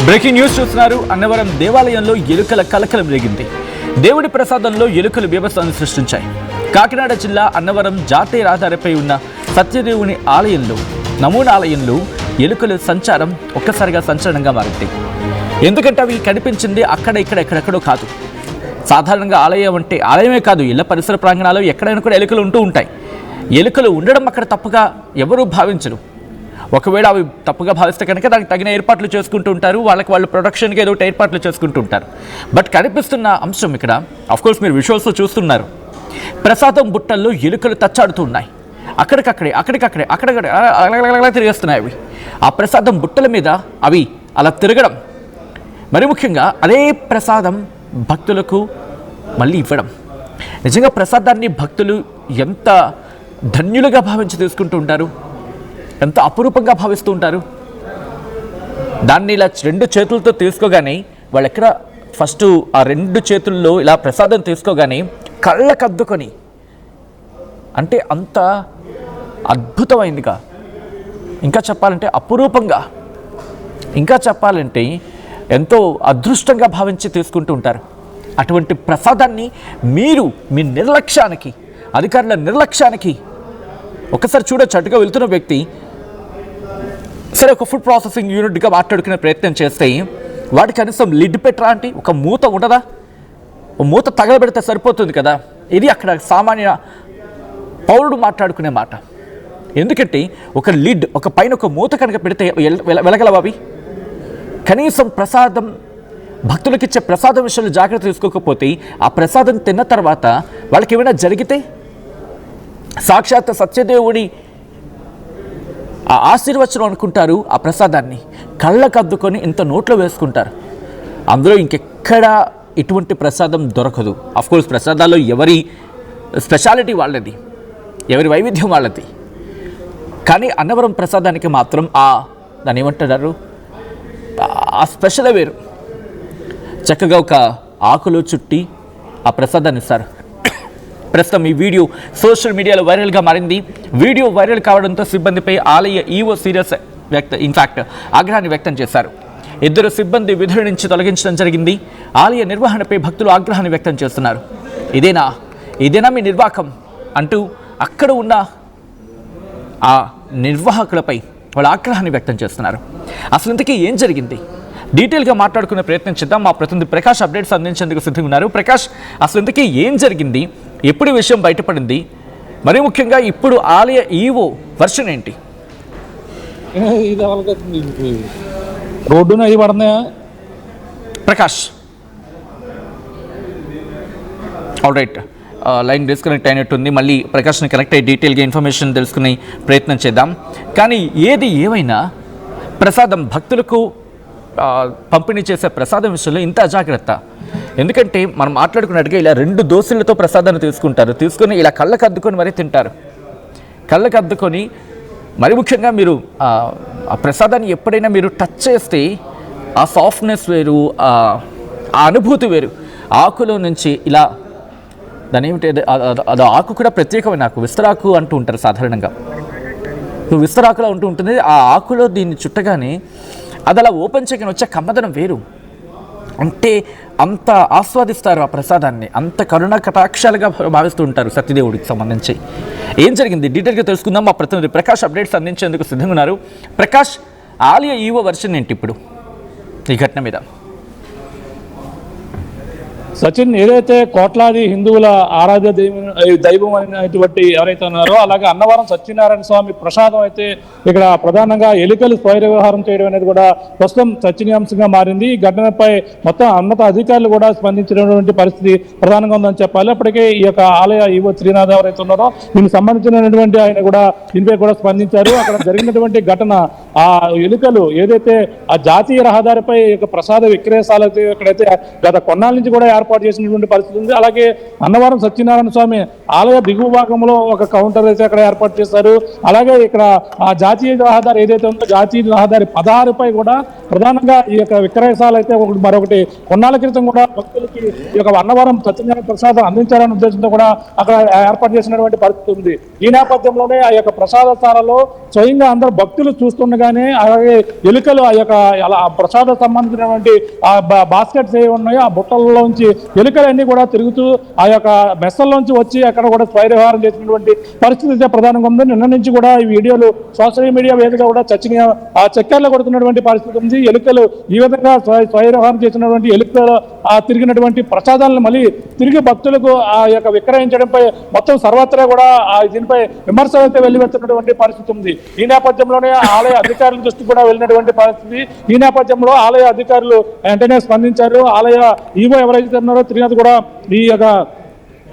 Breaking news చూస్తున్నారు. అన్నవరం దేవాలయంలో ఎలుకల కలకలం రేగింది. దేవుడి ప్రసాదంలో ఎలుకలు బీభత్సాన్ని సృష్టించాయి. కాకినాడ జిల్లా అన్నవరం జాతీయ రహదారిపై ఉన్న సత్యదేవుని ఆలయంలో నమూనా ఆలయంలో ఎలుకల సంచారం ఒక్కసారిగా సంచలనంగా మారింది. ఎందుకంటే అవి కనిపించింది అక్కడ ఇక్కడ ఎక్కడెక్కడో కాదు. సాధారణంగా ఆలయం అంటే ఆలయమే కాదు, ఇళ్ల పరిసర ప్రాంగణాలు ఎక్కడైనా కూడా ఎలుకలు ఉంటూ ఉంటాయి. ఎలుకలు ఉండడం అక్కడ తప్పుగా ఎవరూ భావించరు. ఒకవేళ అవి తప్పుగా భావిస్తే కనుక దానికి తగిన ఏర్పాట్లు చేసుకుంటూ ఉంటారు. వాళ్ళు ప్రొడక్షన్కి ఏదో ఒకటి ఏర్పాట్లు చేసుకుంటూ ఉంటారు. బట్ కనిపిస్తున్న అంశం ఇక్కడ అఫ్కోర్స్ మీరు విజువల్స్లో చూస్తున్నారు. ప్రసాదం బుట్టల్లో ఎలుకలు తచ్చాడుతూ ఉన్నాయి. అక్కడికక్కడే అలా తిరిగేస్తున్నాయి అవి. ఆ ప్రసాదం బుట్టల మీద అవి అలా తిరగడం, మరి ముఖ్యంగా అదే ప్రసాదం భక్తులకు మళ్ళీ ఇవ్వడం. నిజంగా ప్రసాదాన్ని భక్తులు ఎంత ధన్యులుగా భావించి తీసుకుంటూ ఉంటారు, ఎంత అపురూపంగా భావిస్తూ ఉంటారు. దాన్ని ఇలా రెండు చేతులతో తీసుకోగానే వాళ్ళు ఎక్కడ ఫస్ట్ ఆ రెండు చేతుల్లో ఇలా ప్రసాదం తీసుకోగానే కళ్ళకద్దుకొని, అంటే అంత అద్భుతమైందిగా, ఇంకా చెప్పాలంటే అపురూపంగా, ఇంకా చెప్పాలంటే ఎంతో అదృష్టంగా భావించి తీసుకుంటూ ఉంటారు. అటువంటి ప్రసాదాన్ని మీరు మీ నిర్లక్ష్యానికి, అధికారుల నిర్లక్ష్యానికి ఒకసారి చూడొచ్చు. అటుగా వెళ్తున్న వ్యక్తి సరే ఒక ఫుడ్ ప్రాసెసింగ్ యూనిట్గా మాట్లాడుకునే ప్రయత్నం చేస్తే వాటికి కనీసం లిడ్ పెట్టరా అంటే ఒక మూత ఉండదా? ఒక మూత తగలబెడితే సరిపోతుంది కదా. ఇది అక్కడ సామాన్య పౌరుడు మాట్లాడుకునే మాట. ఎందుకంటే ఒక లిడ్, ఒక పైన ఒక మూత కనుక పెడితే వెలగలవి. కనీసం ప్రసాదం, భక్తులకు ఇచ్చే ప్రసాదం విషయంలో జాగ్రత్త తీసుకోకపోతే ఆ ప్రసాదం తిన్న తర్వాత వాళ్ళకి ఏమైనా జరిగితే సాక్షాత్ సత్యదేవుడి ఆ ఆశీర్వచనం అనుకుంటారు. ఆ ప్రసాదాన్ని కళ్ళకద్దుకొని ఇంత నోట్లో వేసుకుంటారు. అందులో ఇంకెక్కడ ఇటువంటి ప్రసాదం దొరకదు. అఫ్కోర్స్ ప్రసాదాల్లో ఎవరి స్పెషాలిటీ వాళ్ళది, ఎవరి వైవిధ్యం వాళ్ళది. కానీ అన్నవరం ప్రసాదానికి మాత్రం దాన్ని ఏమంటారు, ఆ స్పెషల్ వేరు. చక్కగా ఒక ఆకులో చుట్టి ఆ ప్రసాదాన్ని ఇస్తారు. ప్రస్తుతం ఈ వీడియో సోషల్ మీడియాలో వైరల్గా మారింది. వీడియో వైరల్ కావడంతో సిబ్బందిపై ఆలయ ఈవో సీరియస్ ఇన్ఫాక్ట్ ఆగ్రహాన్ని వ్యక్తం చేశారు. 2 సిబ్బంది విధుల నుంచి తొలగించడం జరిగింది. ఆలయ నిర్వహణపై భక్తులు ఆగ్రహాన్ని వ్యక్తం చేస్తున్నారు. ఇదేనా మీ నిర్వాహకం అంటూ అక్కడ ఉన్న ఆ నిర్వాహకులపై వాళ్ళ ఆగ్రహాన్ని వ్యక్తం చేస్తున్నారు. అసలు ఇంతకీ ఏం జరిగింది, డీటెయిల్గా మాట్లాడుకునే ప్రయత్నం చేద్దాం. మా ప్రతినిధి ప్రకాష్ అప్డేట్స్ అందించేందుకు సిద్ధంగా ఉన్నారు. ప్రకాష్, అసలు ఇంతకీ ఏం జరిగింది, ఎప్పుడు విషయం బయటపడింది, మరీ ముఖ్యంగా ఇప్పుడు ఆలయ ఈవో వర్షన్ ఏంటి? రోడ్డున అవి పడుతున్నాయా Prakash? All right, line disconnect అయినట్టుంది. మళ్ళీ ప్రకాష్ని కనెక్ట్ అయ్యి డీటెయిల్గా ఇన్ఫర్మేషన్ తెలుసుకునే ప్రయత్నం చేద్దాం. కానీ ఏది ఏమైనా ప్రసాదం, భక్తులకు పంపిణీ చేసే ప్రసాదం విషయంలో ఇంత అజాగ్రత్త. ఎందుకంటే మనం మాట్లాడుకున్నట్టుగా ఇలా 2 దోశలతో ప్రసాదాన్ని తీసుకొని ఇలా కళ్ళకు అద్దుకొని మరీ తింటారు. కళ్ళకు అద్దుకొని, మరి ముఖ్యంగా మీరు ఆ ప్రసాదాన్ని ఎప్పుడైనా మీరు టచ్ చేస్తే ఆ సాఫ్ట్నెస్ వేరు, ఆ అనుభూతి వేరు. ఆకులో నుంచి ఇలా దాని ఏమిటి, అది ఆకు కూడా ప్రత్యేకమైన ఆకు, విస్తరాకు అంటూ ఉంటారు సాధారణంగా. విస్తరాకులా ఉంటూ ఉంటుంది. ఆ ఆకులో దీన్ని చుట్టగానే అది అలా ఓపెన్ చేయగానే వచ్చే కమ్మదనం వేరు. అంటే అంత ఆస్వాదిస్తారు ఆ ప్రసాదాన్ని, అంత కరుణ కటాక్షాలుగా భావిస్తూ ఉంటారు సత్యదేవుడికి సంబంధించి. ఏం జరిగింది డీటెయిల్గా తెలుసుకుందాం. మా ప్రతినిధి ప్రకాష్ అప్డేట్స్ అందించేందుకు సిద్ధంగా ఉన్నారు. ప్రకాష్, ఆలయ ఈవో వర్షన్ ఏంటి ఇప్పుడు ఈ ఘటన మీద? సచిన్, ఏదైతే కోట్లాది హిందువుల ఆరాధ్య దైవం అనేటువంటి ఎవరైతే ఉన్నారో, అలాగే అన్నవరం సత్యనారాయణ స్వామి ప్రసాదం అయితే ఇక్కడ ప్రధానంగా ఎలుకలు స్వైర వ్యవహారం చేయడం అనేది కూడా ప్రస్తుతం చర్చనీయాంశంగా మారింది. ఈ ఘటనపై మొత్తం ఉన్నత అధికారులు కూడా స్పందించినటువంటి పరిస్థితి ప్రధానంగా ఉందని చెప్పాలి. అప్పటికే ఈ యొక్క ఆలయ ఈవో శ్రీనాథ్ ఎవరైతే ఉన్నారో దీనికి సంబంధించినటువంటి ఆయన కూడా దీనిపై కూడా స్పందించారు. అక్కడ జరిగినటువంటి ఘటన, ఆ ఎలుకలు ఏదైతే ఆ జాతీయ రహదారిపై ప్రసాద విక్రయశాల ఎక్కడైతే గత కొన్నాళ్ళ నుంచి కూడా ఏర్పాటు ఏర్పాటు చేసినటువంటి పరిస్థితి ఉంది. అలాగే అన్నవరం సత్యనారాయణ స్వామి ఆలయ దిగువ భాగంలో ఒక కౌంటర్ అయితే అక్కడ ఏర్పాటు చేశారు. అలాగే ఇక్కడ ఆ జాతీయ రహదారి ఏదైతే ఉందో జాతీయ రహదారి 16పై కూడా ప్రధానంగా ఈ యొక్క విక్రయశాల అయితే మరొకటి కొన్నాళ్ళ క్రితం కూడా భక్తులకి ఈ యొక్క అన్నవరం సత్యనారాయణ ప్రసాదం అందించాలనే ఉద్దేశంతో కూడా అక్కడ ఏర్పాటు చేసినటువంటి పరిస్థితి ఉంది. ఈ నేపథ్యంలోనే ఆ యొక్క ప్రసాదశాలలో స్వయంగా అందరూ భక్తులు చూస్తుండగానే అలాగే ఎలుకలు ఆ యొక్క ప్రసాద సంబంధించినటువంటి ఆ బాస్కెట్స్ ఏ ఉన్నాయో ఆ బుట్టల్లోంచి ఎలుకలన్నీ కూడా తిరుగుతూ ఆ యొక్క మెస్సల్లోంచి వచ్చి అక్కడ కూడా స్వైరవ్యవహారం చేసినటువంటి పరిస్థితి అయితే ప్రధానంగా ఉంది. నిన్న నుంచి కూడా ఈ వీడియోలు సోషల్ మీడియా వేదికగా కూడా చక్కర్లు కొడుతున్నటువంటి పరిస్థితి ఉంది. ఎలుకలు ఈ విధంగా స్వైరవ్యవహారం చేసినటువంటి ఎలుకలు తిరిగినటువంటి ప్రసాదాలను మళ్ళీ తిరిగి భక్తులకు ఆ యొక్క విక్రయించడంపై మొత్తం సర్వత్రా కూడా దీనిపై విమర్శలు అయితే వెల్లువెత్తున్నటువంటి పరిస్థితి ఉంది. ఈ నేపథ్యంలోనే ఆలయ అధికారుల దృష్టి కూడా వెళ్ళినటువంటి పరిస్థితి. ఈ నేపథ్యంలో ఆలయ అధికారులు వెంటనే స్పందించారు. ఆలయ ఈవో ఎవరైతే ఉన్నారో త్రినాథ్ కూడా ఈ యొక్క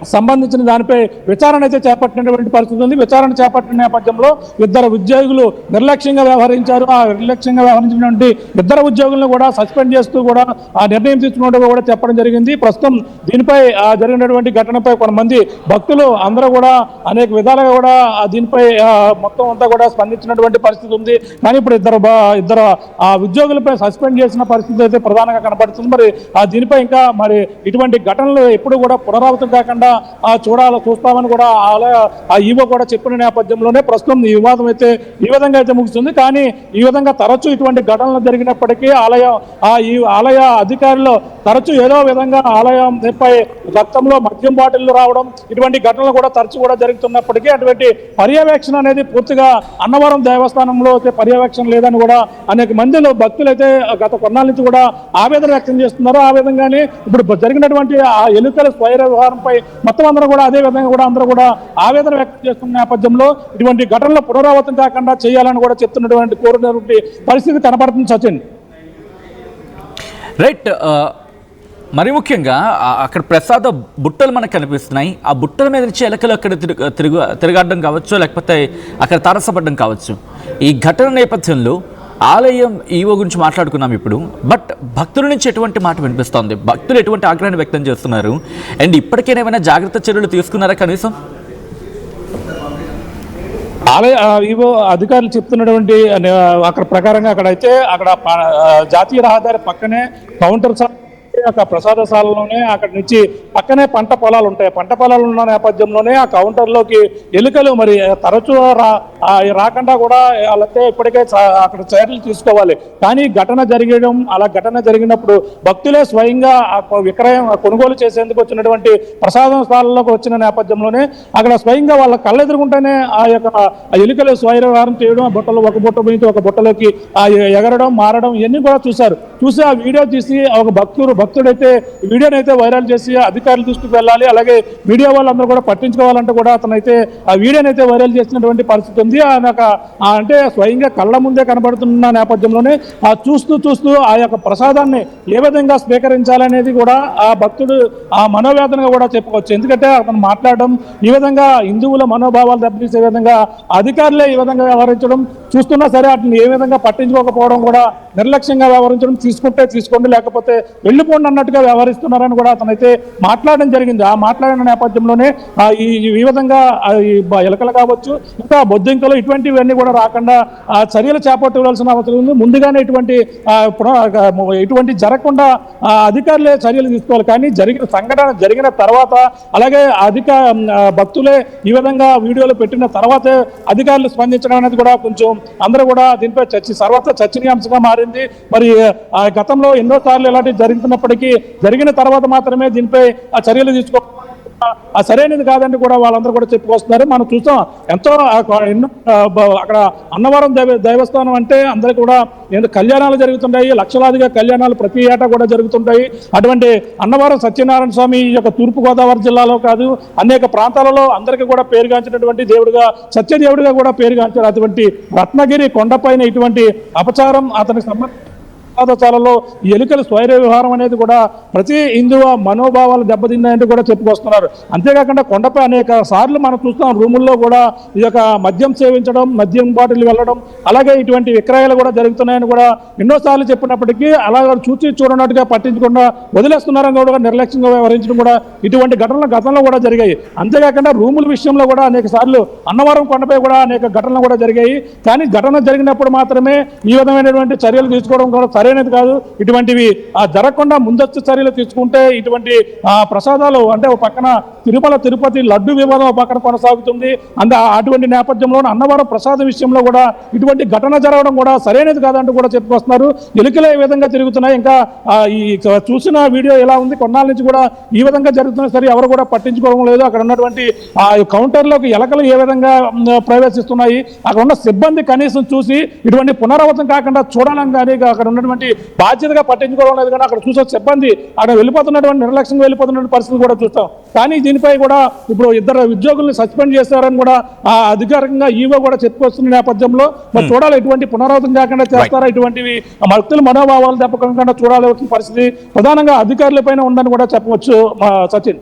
సంబంధించిన దానిపై విచారణ అయితే చేపట్టినటువంటి పరిస్థితి ఉంది. విచారణ చేపట్టిన నేపథ్యంలో ఇద్దరు ఉద్యోగులు నిర్లక్ష్యంగా వ్యవహరించారు. ఆ నిర్లక్ష్యంగా వ్యవహరించినటువంటి ఇద్దరు ఉద్యోగులను కూడా సస్పెండ్ చేస్తూ కూడా ఆ నిర్ణయం తీసుకున్నట్టు కూడా చెప్పడం జరిగింది. ప్రస్తుతం దీనిపై జరిగినటువంటి ఘటనపై కొంతమంది భక్తులు అందరూ కూడా అనేక విధాలుగా కూడా దీనిపై మొత్తం అంతా కూడా స్పందించినటువంటి పరిస్థితి ఉంది. కానీ ఇప్పుడు ఇద్దరు ఆ ఉద్యోగులపై సస్పెండ్ చేసిన పరిస్థితి అయితే ప్రధానంగా కనబడుతుంది. మరి దీనిపై ఇంకా మరి ఇటువంటి ఘటనలు ఎప్పుడు కూడా పునరావృతం కాకుండా చూస్తామని కూడా ఆ ఈవో కూడా చెప్పిన నేపథ్యంలోనే ప్రస్తుతం ఈ వివాదం అయితే ఈ విధంగా అయితే ముగుస్తుంది. కానీ ఈ విధంగా తరచూ ఇటువంటి ఘటనలు జరిగినప్పటికీ ఈ ఆలయ అధికారులు తరచూ ఏదో విధంగా ఆలయంపై గతంలో మద్యం బాటిళ్లు రావడం ఇటువంటి ఘటనలు కూడా తరచూ కూడా జరుగుతున్నప్పటికీ అటువంటి పర్యవేక్షణ అనేది పూర్తిగా అన్నవరం దేవస్థానంలో అయితే పర్యవేక్షణ లేదని కూడా అనేక మందిలో భక్తులు అయితే గత కొన్నాళ్ళ నుంచి కూడా ఆవేదన వ్యక్తం చేస్తున్నారు. ఆ విధంగానే ఇప్పుడు జరిగినటువంటి ఆ ఎలుకల స్వైర వ్యవహారంపై మొత్తం అందరూ కూడా అదే విధంగా కూడా అందరూ కూడా ఆవేదన వ్యక్తం చేస్తున్న నేపథ్యంలో ఇటువంటి ఘటనలు పునరావృతం కాకుండా చేయాలని కూడా చెప్తున్నటువంటి కోరినటువంటి పరిస్థితి కనబడుతుంది. సచిన్ రైట్. మరి ముఖ్యంగా అక్కడ ప్రసాద బుట్టలు మనకు కనిపిస్తున్నాయి. ఆ బుట్టల మీద నుంచి ఎలకలు అక్కడ తిరగాడడం కావచ్చు, లేకపోతే అక్కడ తారసపడడం కావచ్చు. ఈ ఘటన నేపథ్యంలో ఆలయం ఈవో గురించి మాట్లాడుకున్నాం ఇప్పుడు. బట్ భక్తుల నుంచి ఎటువంటి మాట వినిపిస్తోంది? భక్తులు ఎటువంటి ఆగ్రహాన్ని వ్యక్తం చేస్తున్నారు? అండ్ ఇప్పటికైనా ఏమైనా జాగ్రత్త చర్యలు తీసుకున్నారా కనీసం? ఆలయ ఈవో అధికారులు చెప్తున్నటువంటి అక్కడ ప్రకారంగా అక్కడ జాతీయ రహదారి పక్కనే కౌంటర్ అక్కడ ప్రసాదశాలలోనే అక్కడ నుంచి పక్కనే పంట పొలాలు ఉంటాయి. పంట పొలాలు ఉన్న నేపథ్యంలోనే ఆ కౌంటర్లోకి ఎలుకలు మరి తరచూ రాకుండా కూడా వాళ్ళతో ఇప్పటికే అక్కడ చర్యలు తీసుకోవాలి. కానీ ఘటన జరిగినప్పుడు భక్తులే స్వయంగా కొనుగోలు చేసేందుకు వచ్చినటువంటి ప్రసాదం స్థానాల్లోకి వచ్చిన నేపథ్యంలోనే అక్కడ స్వయంగా వాళ్ళ కళ్ళెదురుకుంటేనే ఆ యొక్క ఎలుకలు స్వైరవ్యవహారం చేయడం, ఒక బుట్ట నుంచి ఒక బుట్టలోకి ఎగరడం, మారడం ఇవన్నీ కూడా చూసి ఆ వీడియో తీసి ఒక భక్తుడైతే వీడియోనైతే వైరల్ చేసి అధికారుల దృష్టికి వెళ్ళాలి. అలాగే మీడియా వాళ్ళందరూ కూడా పట్టించుకోవాలంటే కూడా అతనైతే ఆ వీడియోనైతే వైరల్ చేసినటువంటి పరిస్థితి ఉంది. అంటే స్వయంగా కళ్ళ ముందే కనబడుతున్న నేపథ్యంలోనే చూస్తూ ఆ యొక్క ప్రసాదాన్ని ఏ విధంగా స్వీకరించాలనేది కూడా ఆ భక్తుడు ఆ మనోవేదనగా కూడా చెప్పుకోవచ్చు. ఎందుకంటే అతను మాట్లాడడం ఈ విధంగా హిందువుల మనోభావాలు దెబ్బతీసే విధంగా అధికారులే ఈ విధంగా వ్యవహరించడం చూస్తున్నా సరే వాటిని ఏ విధంగా పట్టించుకోకపోవడం కూడా నిర్లక్ష్యంగా వ్యవహరించడం, తీసుకోండి లేకపోతే వెళ్ళిపోండి అన్నట్టుగా వ్యవహరిస్తున్నారని కూడా అతనైతే మాట్లాడడం జరిగింది. ఆ మాట్లాడిన నేపథ్యంలోనే ఈ విధంగా ఎలకలు కావచ్చు, ఇంకా బొద్దింకలు ఇటువంటివన్నీ కూడా రాకుండా చర్యలు చేపట్టవలసిన అవసరం ఉంది. ముందుగానే ఇటువంటి జరగకుండా అధికారులే చర్యలు తీసుకోవాలి. కానీ సంఘటన జరిగిన తర్వాత అలాగే భక్తులే ఈ విధంగా వీడియోలు పెట్టిన తర్వాతే అధికారులు స్పందించడం అనేది కూడా కొంచెం అందరూ కూడా దీనిపై సర్వత్రా చర్చనీయాంశంగా మారింది. మరి గతంలో ఎన్నోసార్లు ఇలాంటివి జరుగుతున్నప్పటికీ జరిగిన తర్వాత మాత్రమే దీనిపై చర్యలు తీసుకోవాలి. సరైనది కాదంటే కూడా వాళ్ళందరూ కూడా చెప్పుకొస్తున్నారు. మనం చూసాం ఎంతో అక్కడ అన్నవరం దేవస్థానం అంటే అందరికీ కూడా కళ్యాణాలు జరుగుతుంటాయి. లక్షలాదిగా కళ్యాణాలు ప్రతి ఏటా కూడా జరుగుతుంటాయి. అటువంటి అన్నవరం సత్యనారాయణ స్వామి ఈ యొక్క తూర్పుగోదావరి జిల్లాలో కాదు అనేక ప్రాంతాలలో అందరికీ కూడా పేరుగాంచినటువంటి దేవుడిగా, సత్యదేవుడిగా కూడా పేరుగాంచారు. అటువంటి రత్నగిరి కొండపైన ఇటువంటి అపచారం అతనికి ప్రసాదశాలలో ఈ ఎలుకల స్వైర వ్యవహారం అనేది కూడా ప్రతి హిందువు మనోభావాలు దెబ్బతిన్నాయంటూ కూడా చెప్పుకొస్తున్నారు. అంతేకాకుండా కొండపై అనేక సార్లు మనం చూస్తాం రూముల్లో కూడా ఈ యొక్క మద్యం సేవించడం, మద్యం బాటిల్ వెళ్ళడం, అలాగే ఇటువంటి విక్రయాలు కూడా జరుగుతున్నాయని కూడా ఎన్నోసార్లు చెప్పినప్పటికీ అలా చూసి చూడనట్టుగా పట్టించకుండా వదిలేస్తున్నారని కూడా నిర్లక్ష్యంగా వ్యవహరించడం కూడా ఇటువంటి ఘటనలు గతంలో కూడా జరిగాయి. అంతేకాకుండా రూముల విషయంలో కూడా అనేక సార్లు అన్నవరం కొండపై కూడా అనేక ఘటనలు కూడా జరిగాయి. కానీ ఘటన జరిగినప్పుడు మాత్రమే ఈ విధమైనటువంటి చర్యలు తీసుకోవడం కూడా సరైనది కాదు. ఇటువంటివి జరగకుండా ముందస్తు చర్యలు తీసుకుంటే ఇటువంటి ప్రసాదాలు అంటే ఒక పక్కన తిరుపతి లడ్డు వివాదం ఒక పక్కన కొనసాగుతుంది. అటువంటి నేపథ్యంలో అన్నవరం ప్రసాదం విషయంలో కూడా ఇటువంటి ఘటన జరగడం కూడా సరైనది కాదంటూ కూడా చెప్పుకొస్తున్నారు. ఎలుకలు ఏ విధంగా తిరుగుతున్నాయి, ఇంకా ఈ చూసిన వీడియో ఎలా ఉంది, కొన్నాళ్ళ నుంచి కూడా ఈ విధంగా జరుగుతున్నా సరే ఎవరు కూడా పట్టించుకోవడం లేదు. అక్కడ ఉన్నటువంటి కౌంటర్లోకి ఎలకలు ఏ విధంగా ప్రవేశిస్తున్నాయి, అక్కడ ఉన్న సిబ్బంది కనీసం చూసి ఇటువంటి పునరావృతం కాకుండా చూడాలని కానీ అక్కడ ఉన్నటువంటి బాధ్యతగా పట్టించుకోవడం లేదు. కానీ అక్కడ చూసే సిబ్బంది అక్కడ వెళ్ళిపోతున్నటువంటి నిర్లక్ష్యంగా వెళ్ళిపోతున్న పరిస్థితి కూడా చూస్తాం. కానీ దీనిపై కూడా ఇప్పుడు 2 ఉద్యోగుల్ని సస్పెండ్ చేస్తారని కూడా అధికారికంగా ఈవో కూడా చెప్పుకొస్తున్న నేపథ్యంలో మరి చూడాలి ఎటువంటి పునరావృతం కాకుండా చేస్తారా, ఇటువంటివి భక్తుల మనోభావాలు దెబ్బకుండా చూడాల్సిన పరిస్థితి ప్రధానంగా అధికారులపైన ఉందని కూడా చెప్పవచ్చు సచిన్.